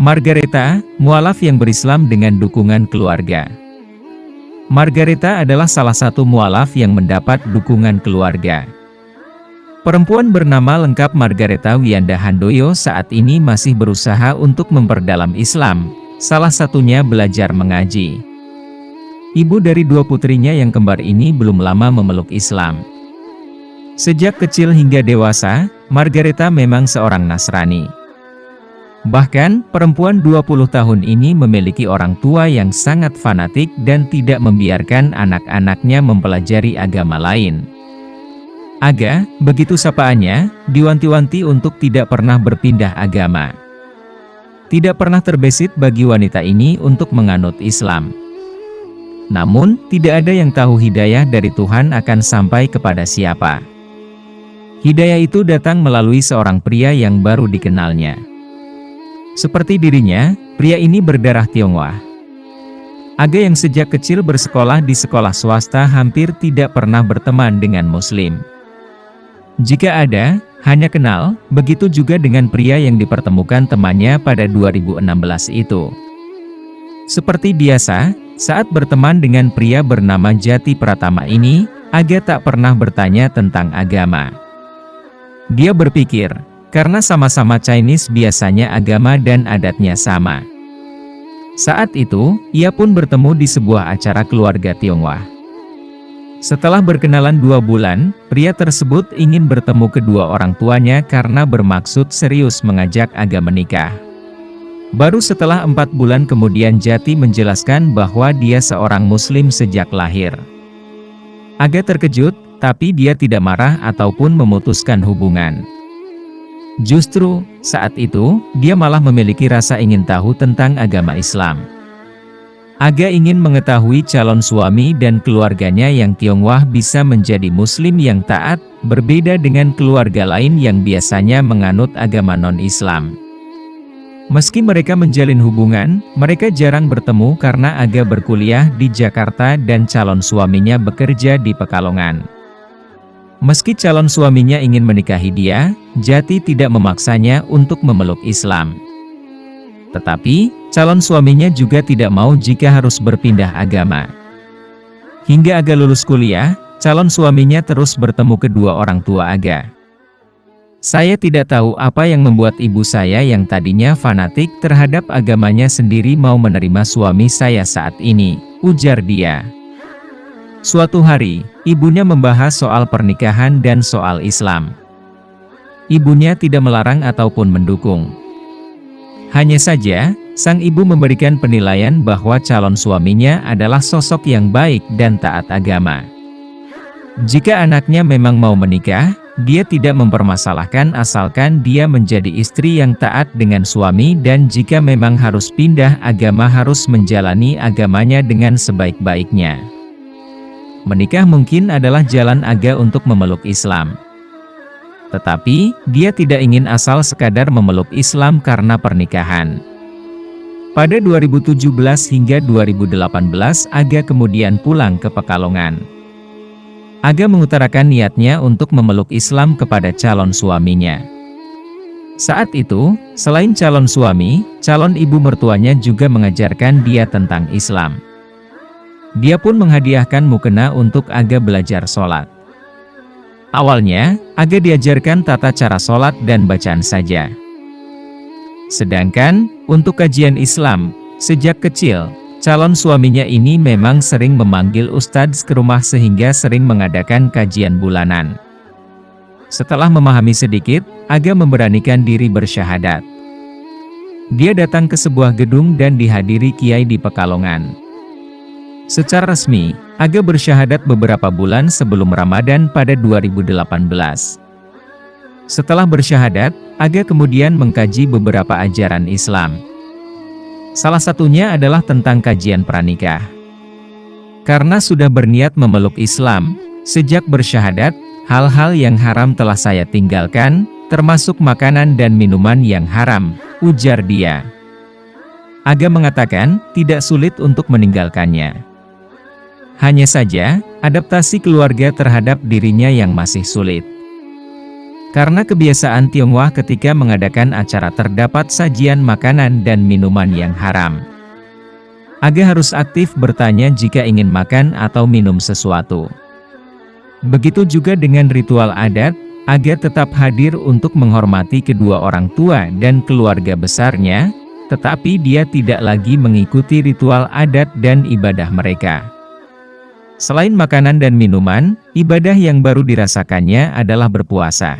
Margareta, mualaf yang berislam dengan dukungan keluarga. Margareta adalah salah satu mualaf yang mendapat dukungan keluarga. Perempuan bernama lengkap Margareta Wianda Handoyo saat ini masih berusaha untuk memperdalam Islam, salah satunya belajar mengaji. Ibu dari dua putrinya yang kembar ini belum lama memeluk Islam. Sejak kecil hingga dewasa, Margareta memang seorang Nasrani. Bahkan, perempuan 20 tahun ini memiliki orang tua yang sangat fanatik dan tidak membiarkan anak-anaknya mempelajari agama lain. Aga, begitu sapaannya, diwanti-wanti untuk tidak pernah berpindah agama. Tidak pernah terbesit bagi wanita ini untuk menganut Islam. Namun, tidak ada yang tahu hidayah dari Tuhan akan sampai kepada siapa. Hidayah itu datang melalui seorang pria yang baru dikenalnya. Seperti dirinya, pria ini berdarah Tionghoa. Aga yang sejak kecil bersekolah di sekolah swasta hampir tidak pernah berteman dengan Muslim. Jika ada, hanya kenal, begitu juga dengan pria yang dipertemukan temannya pada 2016 itu. Seperti biasa, saat berteman dengan pria bernama Jati Pratama ini, Aga tak pernah bertanya tentang agama. Dia berpikir, karena sama-sama Chinese biasanya agama dan adatnya sama. Saat itu, ia pun bertemu di sebuah acara keluarga Tionghoa. Setelah berkenalan 2 bulan, pria tersebut ingin bertemu kedua orang tuanya karena bermaksud serius mengajak Aga menikah. Baru setelah 4 bulan kemudian Jati menjelaskan bahwa dia seorang Muslim sejak lahir. Aga terkejut, tapi dia tidak marah ataupun memutuskan hubungan. Justru, saat itu, dia malah memiliki rasa ingin tahu tentang agama Islam. Aga ingin mengetahui calon suami dan keluarganya yang Tionghoa bisa menjadi Muslim yang taat, berbeda dengan keluarga lain yang biasanya menganut agama non-Islam. Meski mereka menjalin hubungan, mereka jarang bertemu karena Aga berkuliah di Jakarta dan calon suaminya bekerja di Pekalongan. Meski calon suaminya ingin menikahi dia, Jati tidak memaksanya untuk memeluk Islam. Tetapi, calon suaminya juga tidak mau jika harus berpindah agama. Hingga Aga lulus kuliah, calon suaminya terus bertemu kedua orang tua Aga. Saya tidak tahu apa yang membuat ibu saya yang tadinya fanatik terhadap agamanya sendiri mau menerima suami saya saat ini, ujar dia. Suatu hari, ibunya membahas soal pernikahan dan soal Islam. Ibunya tidak melarang ataupun mendukung. Hanya saja, sang ibu memberikan penilaian bahwa calon suaminya adalah sosok yang baik dan taat agama. Jika anaknya memang mau menikah, dia tidak mempermasalahkan asalkan dia menjadi istri yang taat dengan suami dan jika memang harus pindah agama harus menjalani agamanya dengan sebaik-baiknya. Menikah mungkin adalah jalan Aga untuk memeluk Islam. Tetapi, dia tidak ingin asal sekadar memeluk Islam karena pernikahan. Pada 2017 hingga 2018, Aga kemudian pulang ke Pekalongan. Aga mengutarakan niatnya untuk memeluk Islam kepada calon suaminya. Saat itu, selain calon suami, calon ibu mertuanya juga mengajarkan dia tentang Islam. Dia pun menghadiahkan mukena untuk Aga belajar sholat. Awalnya, Aga diajarkan tata cara sholat dan bacaan saja. Sedangkan, untuk kajian Islam, sejak kecil, calon suaminya ini memang sering memanggil ustadz ke rumah sehingga sering mengadakan kajian bulanan. Setelah memahami sedikit, Aga memberanikan diri bersyahadat. Dia datang ke sebuah gedung dan dihadiri kiai di Pekalongan. Secara resmi, Aga bersyahadat beberapa bulan sebelum Ramadan pada 2018. Setelah bersyahadat, Aga kemudian mengkaji beberapa ajaran Islam. Salah satunya adalah tentang kajian pranikah. Karena sudah berniat memeluk Islam, sejak bersyahadat, hal-hal yang haram telah saya tinggalkan, termasuk makanan dan minuman yang haram, ujar dia. Aga mengatakan, tidak sulit untuk meninggalkannya. Hanya saja, adaptasi keluarga terhadap dirinya yang masih sulit. Karena kebiasaan Tionghoa ketika mengadakan acara terdapat sajian makanan dan minuman yang haram. Aga harus aktif bertanya jika ingin makan atau minum sesuatu. Begitu juga dengan ritual adat, Aga tetap hadir untuk menghormati kedua orang tua dan keluarga besarnya, tetapi dia tidak lagi mengikuti ritual adat dan ibadah mereka. Selain makanan dan minuman, ibadah yang baru dirasakannya adalah berpuasa.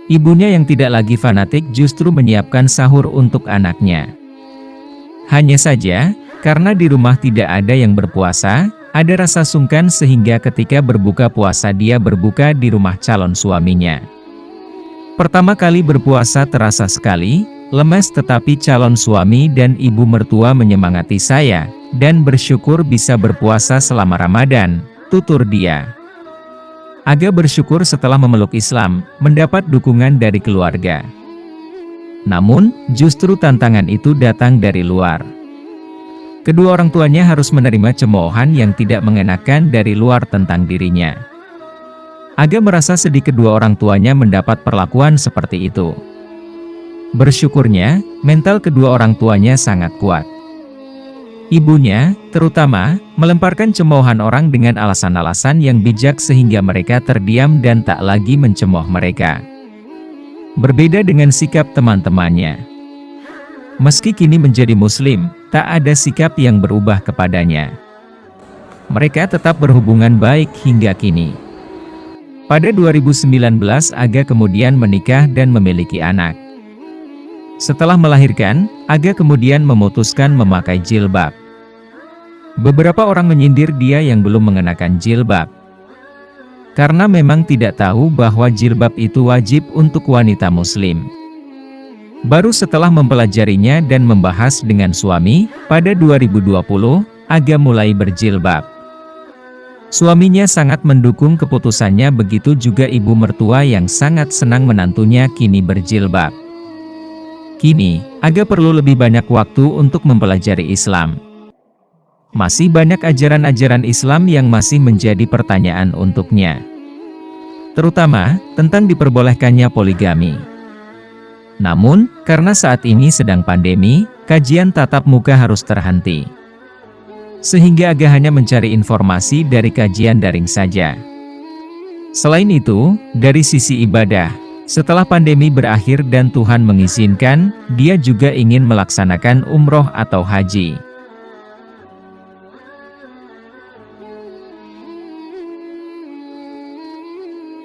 Ibunya yang tidak lagi fanatik justru menyiapkan sahur untuk anaknya. Hanya saja, karena di rumah tidak ada yang berpuasa, ada rasa sungkan sehingga ketika berbuka puasa dia berbuka di rumah calon suaminya. Pertama kali berpuasa terasa sekali, lemes, tetapi calon suami dan ibu mertua menyemangati saya, dan bersyukur bisa berpuasa selama Ramadan, tutur dia. Aga bersyukur setelah memeluk Islam, mendapat dukungan dari keluarga. Namun, justru tantangan itu datang dari luar. Kedua orang tuanya harus menerima cemoohan yang tidak mengenakan dari luar tentang dirinya. Aga merasa sedih kedua orang tuanya mendapat perlakuan seperti itu. Bersyukurnya, mental kedua orang tuanya sangat kuat. Ibunya, terutama, melemparkan cemoohan orang dengan alasan-alasan yang bijak sehingga mereka terdiam dan tak lagi mencemooh mereka. Berbeda dengan sikap teman-temannya. Meski kini menjadi muslim, tak ada sikap yang berubah kepadanya. Mereka tetap berhubungan baik hingga kini. Pada 2019 Aga kemudian menikah dan memiliki anak. Setelah melahirkan, Aga kemudian memutuskan memakai jilbab. Beberapa orang menyindir dia yang belum mengenakan jilbab. Karena memang tidak tahu bahwa jilbab itu wajib untuk wanita muslim. Baru setelah mempelajarinya dan membahas dengan suami, pada 2020, Aga mulai berjilbab. Suaminya sangat mendukung keputusannya, begitu juga ibu mertua yang sangat senang menantunya kini berjilbab. Kini, Aga perlu lebih banyak waktu untuk mempelajari Islam. Masih banyak ajaran-ajaran Islam yang masih menjadi pertanyaan untuknya. Terutama, tentang diperbolehkannya poligami. Namun, karena saat ini sedang pandemi, kajian tatap muka harus terhenti. Sehingga Aga hanya mencari informasi dari kajian daring saja. Selain itu, dari sisi ibadah, setelah pandemi berakhir dan Tuhan mengizinkan, dia juga ingin melaksanakan umroh atau haji.